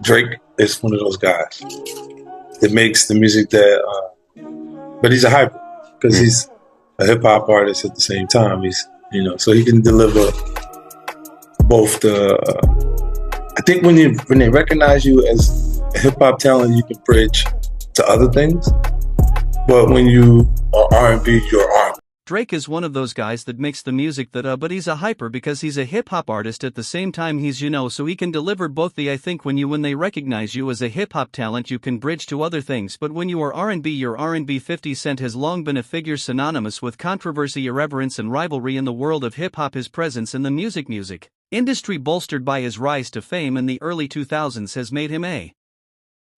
Drake is one of those guys that makes the music but he's a hybrid because Mm. he's a hip hop artist at the same time. So he can deliver both I think when they recognize you as a hip hop talent, you can bridge to other things. But when you are R&B, you're R&B. Drake is one of those guys that makes the music but he's a hyper because he's a hip-hop artist at the same time so he can deliver both I think when they recognize you as a hip-hop talent you can bridge to other things, but when you are R&B you're R&B. 50 Cent has long been a figure synonymous with controversy, irreverence and rivalry in the world of hip-hop. His presence in the music industry, bolstered by his rise to fame in the early 2000s, has made him a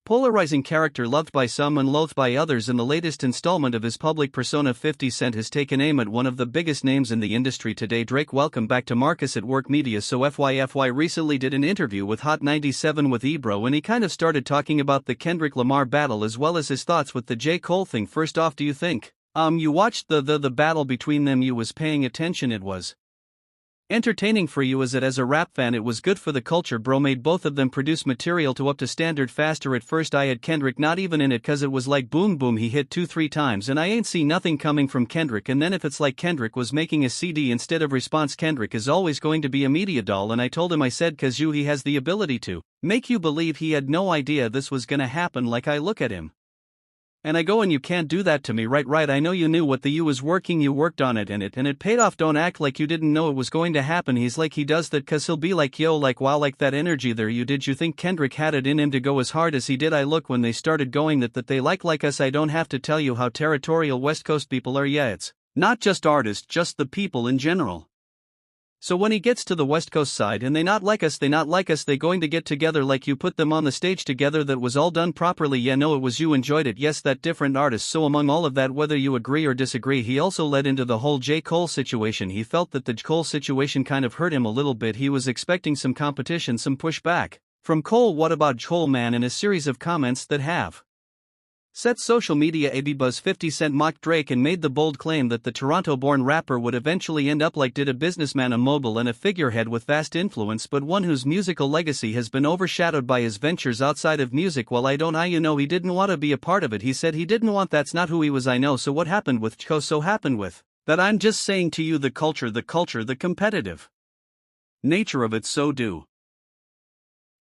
polarizing character loved by some and loathed by others. In the latest installment of his public persona, 50 Cent has taken aim at one of the biggest names in the industry today, Drake. Welcome back to Marcus at Work Media. So FYFY recently did an interview with Hot 97 with Ebro, and he kind of started talking about the Kendrick Lamar battle as well as his thoughts with the J. Cole thing. First off, do you think you watched the battle between them? You was paying attention? It was entertaining for you? Is it as a rap fan? It was good for the culture, bro. Made both of them produce material to up to standard faster. At first I had Kendrick not even in it cause it was like boom boom, he hit 2-3 times and I ain't see nothing coming from Kendrick. And then if it's like Kendrick was making a CD instead of response, Kendrick is always going to be a media doll. And I told him, I said, cause he has the ability to make you believe he had no idea this was gonna happen. Like I look at him and I go, and you can't do that to me, right? I know you knew what the U was working, you worked on it and it paid off. Don't act like you didn't know it was going to happen. He's like, he does that cause he'll be like, yo, like wow, like that energy there. Did you think Kendrick had it in him to go as hard as he did? I look, when they started going that they like us, I don't have to tell you how territorial West Coast people are. Yeah, it's not just artists, just the people in general. So when he gets to the West Coast side and they not like us, they going to get together like you put them on the stage together. That was all done properly. Yeah, no, it was you enjoyed it. Yes, that different artist. So among all of that, whether you agree or disagree, he also led into the whole J. Cole situation. He felt that the Cole situation kind of hurt him a little bit. He was expecting some competition, some pushback from Cole. What about Cole, man? In a series of comments that have set social media abuzz, 50 Cent mocked Drake and made the bold claim that the Toronto-born rapper would eventually end up like did a businessman, a mogul and a figurehead with vast influence, but one whose musical legacy has been overshadowed by his ventures outside of music. Well, he didn't want to be a part of it. He said he didn't want, that's not who he was. I know. So what happened with Cho? So happened with that. I'm just saying to you, the culture, the competitive nature of it. So do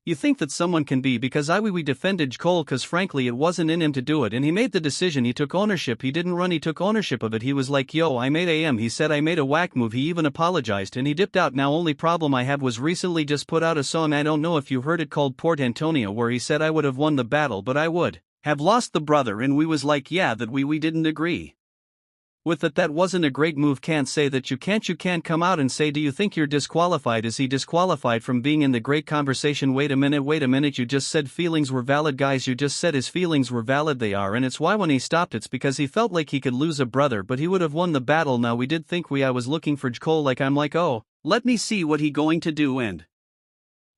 you think that someone can be? Because we defended Cole cause frankly it wasn't in him to do it, and he made the decision, he took ownership, he didn't run, he took ownership of it. He was like, yo, I made AM, he said, I made a whack move, he even apologized and he dipped out. Now only problem I have was recently just put out a song, I don't know if you heard it, called Port Antonio, where he said I would have won the battle but I would have lost the brother, and we was like, yeah, that we didn't agree with it. That wasn't a great move. Can't say that you can't come out and say, do you think you're disqualified? Is he disqualified from being in the great conversation? Wait a minute, you just said feelings were valid, guys, you just said his feelings were valid. They are, and it's why when he stopped it's because he felt like he could lose a brother but he would have won the battle. Now we did think I was looking for J. Cole, like I'm like, oh, let me see what he going to do, and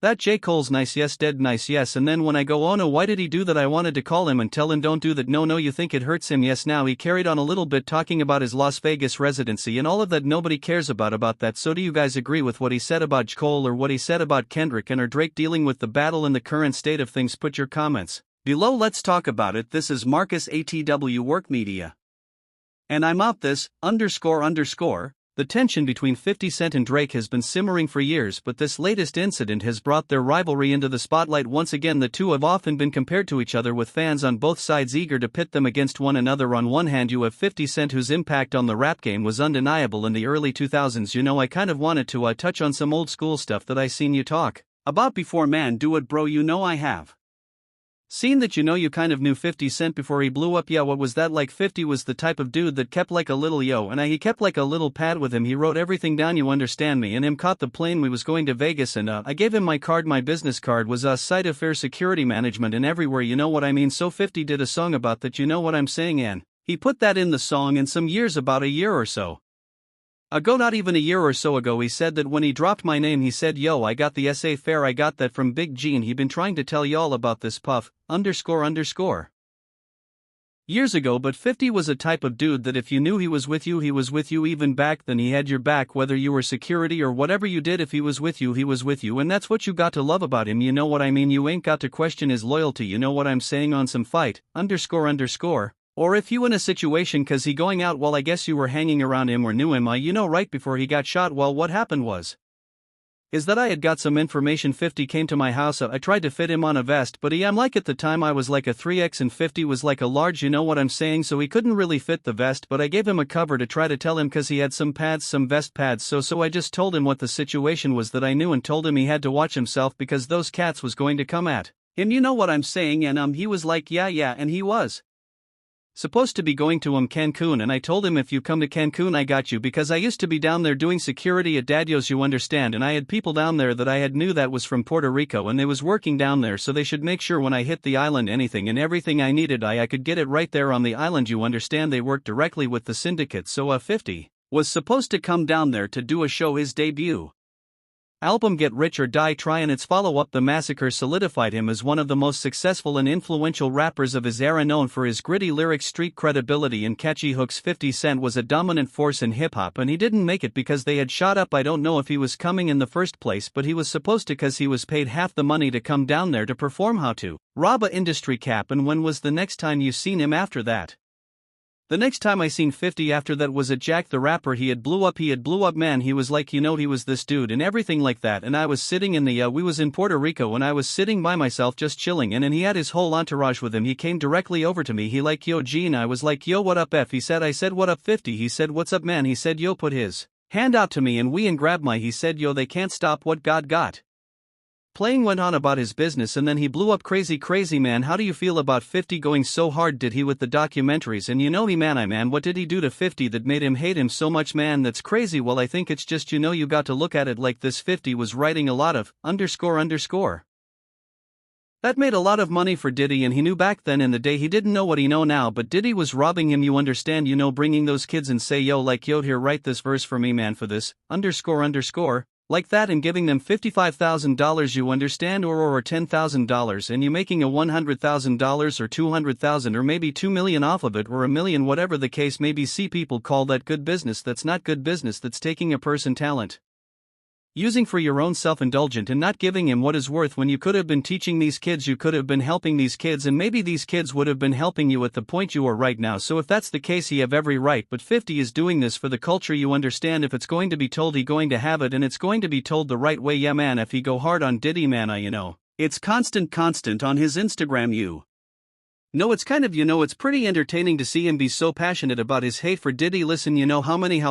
that J. Cole's nice, yes, dead nice, yes. And then when I go, oh no, why did he do that? I wanted to call him and tell him don't do that. No, you think it hurts him? Yes. Now he carried on a little bit talking about his Las Vegas residency and all of that. Nobody cares about that. So do you guys agree with what he said about J. Cole or what he said about Kendrick and or Drake dealing with the battle and the current state of things? Put your comments below. Let's talk about it. This is Marcus ATW Work Media, and I'm out this __. The tension between 50 Cent and Drake has been simmering for years, but this latest incident has brought their rivalry into the spotlight once again. The two have often been compared to each other, with fans on both sides eager to pit them against one another. On one hand, you have 50 Cent, whose impact on the rap game was undeniable in the early 2000s. I kind of wanted to touch on some old school stuff that I seen you talk about before. Man, do it, bro. I have seen that you kind of knew 50 Cent before he blew up. Yeah, what was that like? 50 was the type of dude that kept like a little he kept like a little pad with him. He wrote everything down, you understand me, and him caught the plane. We was going to Vegas and I gave him my card. My business card was site affair security management and everywhere, you know what I mean. So 50 did a song about that, you know what I'm saying, and he put that in the song. And some years, about a year or so ago, not even a year or so ago, he said that when he dropped my name, he said, yo, I got the SA fare, I got that from Big G, and he been trying to tell y'all about this puff __. years ago, but 50 was a type of dude that if you knew he was with you even back then. He had your back whether you were security or whatever you did. If he was with you, and that's what you got to love about him, you know what I mean? You ain't got to question his loyalty, you know what I'm saying? On some fight, __. Or if you in a situation cause he going out, well I guess you were hanging around him or knew him, you know, right before he got shot. Well, what happened is that I had got some information. 50 came to my house. I tried to fit him on a vest, but I'm like, at the time I was like a 3X and 50 was like a large, you know what I'm saying? So he couldn't really fit the vest, but I gave him a cover to try to tell him cause he had some pads, some vest pads. So I just told him what the situation was that I knew and told him he had to watch himself because those cats was going to come at him, you know what I'm saying? And he was like yeah, and he was supposed to be going to Cancun, and I told him if you come to Cancun I got you, because I used to be down there doing security at Dadio's, you understand, and I had people down there that I had knew that was from Puerto Rico and they was working down there, so they should make sure when I hit the island anything and everything I needed I could get it right there on the island, you understand. They worked directly with the syndicate, so 50 was supposed to come down there to do a show. His debut album Get Rich or Die Tryin', its follow-up The Massacre, solidified him as one of the most successful and influential rappers of his era, known for his gritty lyrics, street credibility and catchy hooks. 50 Cent was a dominant force in hip-hop, and he didn't make it because they had shot up. I don't know if he was coming in the first place, but he was supposed to cause he was paid half the money to come down there to perform How to Rob a Industry Cap. And when was the next time you seen him after that? The next time I seen 50 after that was at Jack the Rapper. He had blew up, man. He was like, you know, he was this dude and everything like that. And I was sitting in the, we was in Puerto Rico and I was sitting by myself just chilling, and he had his whole entourage with him. He came directly over to me. He like, yo G, and I was like, yo what up F? He said, I said what up 50? He said, what's up man? He said, yo, put his hand out to me and grabbed my, he said, yo, they can't stop what God got playing. Went on about his business and then he blew up. Crazy man. How do you feel about 50 going so hard? Did he with the documentaries? And you know he man, what did he do to 50 that made him hate him so much, man? That's crazy. Well, I think it's just, you know, you got to look at it like this. 50 was writing a lot of __. That made a lot of money for Diddy, and he knew back then in the day. He didn't know what he know now, but Diddy was robbing him, you understand, you know, bringing those kids and say, yo, like, yo, here, write this verse for me, man, for this __. Like that, and giving them $55,000, you understand, or $10,000, and you making a $100,000 or $200,000 or maybe $2 million off of it, or $1 million, whatever the case may be. See, people call that good business. That's not good business. That's taking a person talent, using for your own self-indulgent, and not giving him what is worth. When you could have been teaching these kids, you could have been helping these kids, and maybe these kids would have been helping you at the point you are right now. So if that's the case, he have every right, but 50 is doing this for the culture, you understand. If it's going to be told, he going to have it, and it's going to be told the right way. Yeah man, if he go hard on Diddy, man, you know, it's constant on his Instagram, you no, it's kind of, you know, it's pretty entertaining to see him be so passionate about his hate for Diddy. Listen, you know how many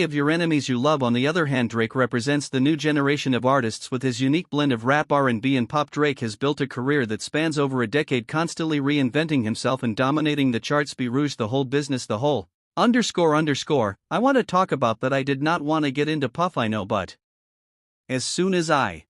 of your enemies you love. On the other hand, Drake represents the new generation of artists with his unique blend of rap, R&B and pop. Drake has built a career that spans over a decade, constantly reinventing himself and dominating the charts. Be Rouge, the whole business, the whole __. I want to talk about that. I did not want to get into Puff, I know, but as soon as I